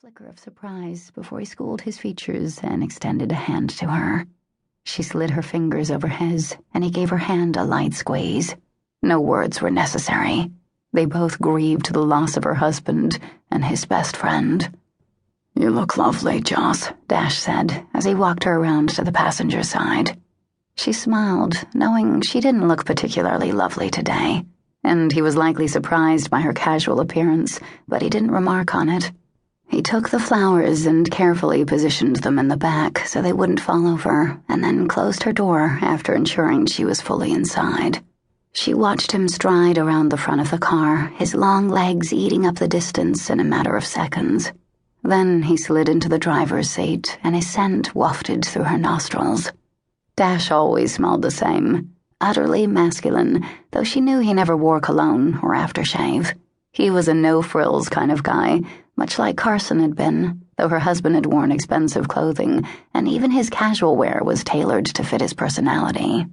flicker of surprise before he schooled his features and extended a hand to her. She slid her fingers over his, and he gave her hand a light squeeze. No words were necessary. They both grieved the loss of her husband and his best friend. "You look lovely, Joss," Dash said as he walked her around to the passenger side. She smiled, knowing she didn't look particularly lovely today, and he was likely surprised by her casual appearance, but he didn't remark on it. He took the flowers and carefully positioned them in the back so they wouldn't fall over, and then closed her door after ensuring she was fully inside. She watched him stride around the front of the car, his long legs eating up the distance in a matter of seconds. Then he slid into the driver's seat, and his scent wafted through her nostrils. Dash always smelled the same, utterly masculine, though she knew he never wore cologne or aftershave. He was a no-frills kind of guy, much like Carson had been, though her husband had worn expensive clothing, and even his casual wear was tailored to fit his personality.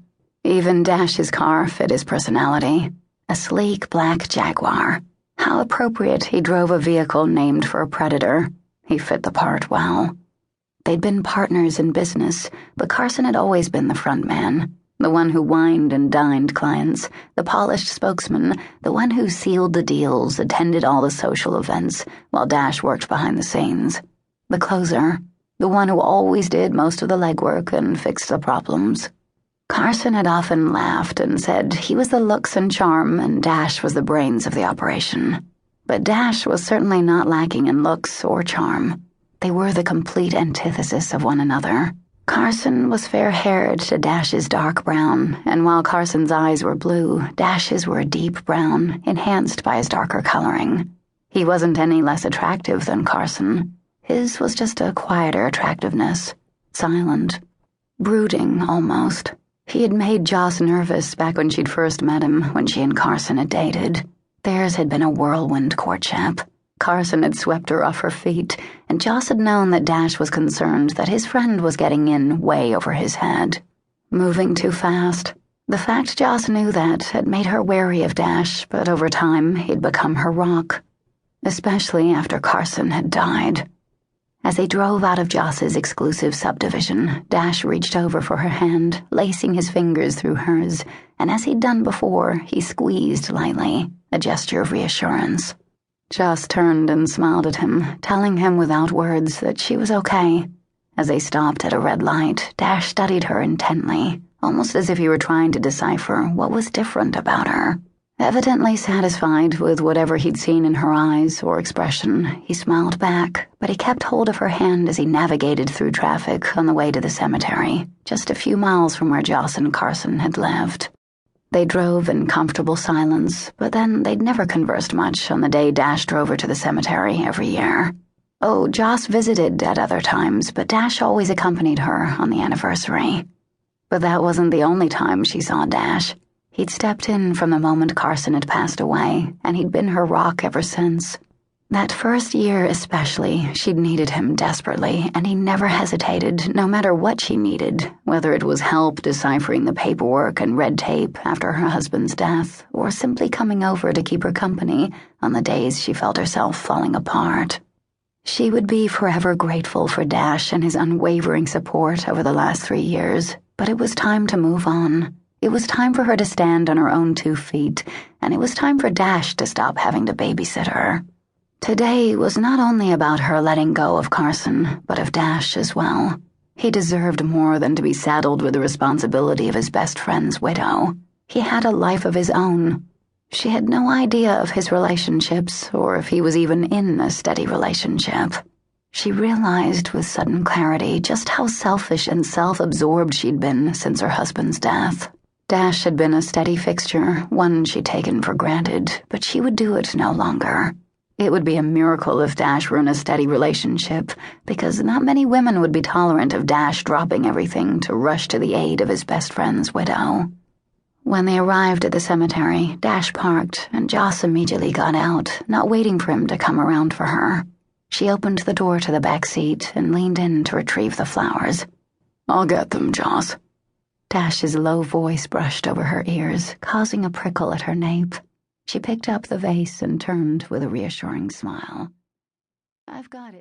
Even Dash's car fit his personality. A sleek black Jaguar. How appropriate he drove a vehicle named for a predator. He fit the part well. They'd been partners in business, but Carson had always been the front man. The one who wined and dined clients, the polished spokesman, the one who sealed the deals, attended all the social events, while Dash worked behind the scenes. The closer, the one who always did most of the legwork and fixed the problems. Carson had often laughed and said he was the looks and charm and Dash was the brains of the operation. But Dash was certainly not lacking in looks or charm. They were the complete antithesis of one another. Carson was fair-haired to Dash's dark brown, and while Carson's eyes were blue, Dash's were deep brown, enhanced by his darker coloring. He wasn't any less attractive than Carson. His was just a quieter attractiveness, silent, brooding almost. He had made Joss nervous back when she'd first met him, when she and Carson had dated. Theirs had been a whirlwind courtship. Carson had swept her off her feet, and Joss had known that Dash was concerned that his friend was getting in way over his head. Moving too fast. The fact Joss knew that had made her wary of Dash, but over time he'd become her rock. Especially after Carson had died. As they drove out of Joss's exclusive subdivision, Dash reached over for her hand, lacing his fingers through hers, and as he'd done before, he squeezed lightly, a gesture of reassurance. Joss turned and smiled at him, telling him without words that she was okay. As they stopped at a red light, Dash studied her intently, almost as if he were trying to decipher what was different about her. Evidently satisfied with whatever he'd seen in her eyes or expression, he smiled back, but he kept hold of her hand as he navigated through traffic on the way to the cemetery, just a few miles from where Joss and Carson had lived. They drove in comfortable silence, but then they'd never conversed much on the day Dash drove her to the cemetery every year. Oh, Joss visited at other times, but Dash always accompanied her on the anniversary. But that wasn't the only time she saw Dash. He'd stepped in from the moment Carson had passed away, and he'd been her rock ever since. That first year especially, she'd needed him desperately, and he never hesitated, no matter what she needed, whether it was help deciphering the paperwork and red tape after her husband's death, or simply coming over to keep her company on the days she felt herself falling apart. She would be forever grateful for Dash and his unwavering support over the last 3 years, but it was time to move on. It was time for her to stand on her own 2 feet, and it was time for Dash to stop having to babysit her. Today was not only about her letting go of Carson, but of Dash as well. He deserved more than to be saddled with the responsibility of his best friend's widow. He had a life of his own. She had no idea of his relationships, or if he was even in a steady relationship. She realized with sudden clarity just how selfish and self-absorbed she'd been since her husband's death. Dash had been a steady fixture, one she'd taken for granted, but she would do it no longer. It would be a miracle if Dash were in a steady relationship, because not many women would be tolerant of Dash dropping everything to rush to the aid of his best friend's widow. When they arrived at the cemetery, Dash parked, and Joss immediately got out, not waiting for him to come around for her. She opened the door to the back seat and leaned in to retrieve the flowers. "I'll get them, Joss." Dash's low voice brushed over her ears, causing a prickle at her nape. She picked up the vase and turned with a reassuring smile. "I've got it."